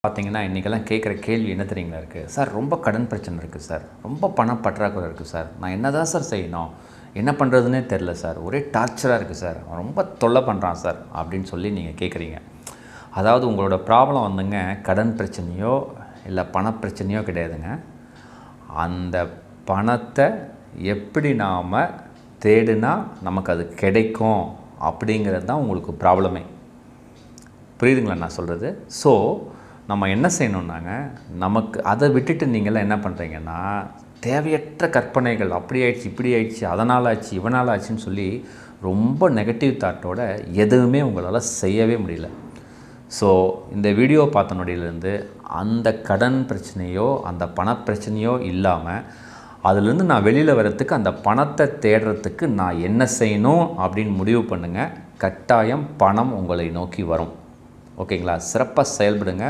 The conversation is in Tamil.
பார்த்தீங்கன்னா, இன்றைக்கெல்லாம் கேட்குற கேள்வி என்ன தெரியுங்களா இருக்குது? சார் ரொம்ப கடன் பிரச்சனை இருக்குது சார். ரொம்ப பண பற்றாக்குறை இருக்குது சார். நான் என்ன தான் சார் செய்யணும்? என்ன பண்ணுறதுன்னே தெரில சார். ஒரே டார்ச்சராக இருக்குது சார். அவன் ரொம்ப தொல்லை பண்ணுறான் சார் அப்படின்னு சொல்லி நீங்கள் கேட்குறீங்க. அதாவது உங்களோட ப்ராப்ளம் வந்துங்க கடன் பிரச்சனையோ இல்லை பணப்பிரச்சனையோ கிடையாதுங்க. அந்த பணத்தை எப்படி நாம் தேடினா நமக்கு அது கிடைக்கும் அப்படிங்கிறது தான் உங்களுக்கு ப்ராப்ளமே. புரியுதுங்களா நான் சொல்கிறது? ஸோ நம்ம என்ன செய்யணுன்னாங்க, நமக்கு அதை விட்டுட்டு நீங்கள்லாம் என்ன பண்ணுறீங்கன்னா, தேவையற்ற கற்பனைகள் அப்படி ஆயிடுச்சு இப்படி ஆயிடுச்சு அதனால் ஆச்சு இவனால் ஆச்சுன்னு சொல்லி ரொம்ப நெகட்டிவ் தாட்டோட எதுவுமே உங்களால் செய்யவே முடியல. ஸோ இந்த வீடியோ பார்த்த நொடியிலேருந்து அந்த கடன் பிரச்சனையோ அந்த பணப்பிரச்சனையோ இல்லாமல் அதுலேருந்து நான் வெளியில் வர்றதுக்கு அந்த பணத்தை தேடுறதுக்கு நான் என்ன செய்யணும் அப்படின்னு முடிவு பண்ணுங்கள். கட்டாயம் பணம் உங்களை நோக்கி வரும். ஓகேங்களா? சிறப்பாக செயல்படுங்க.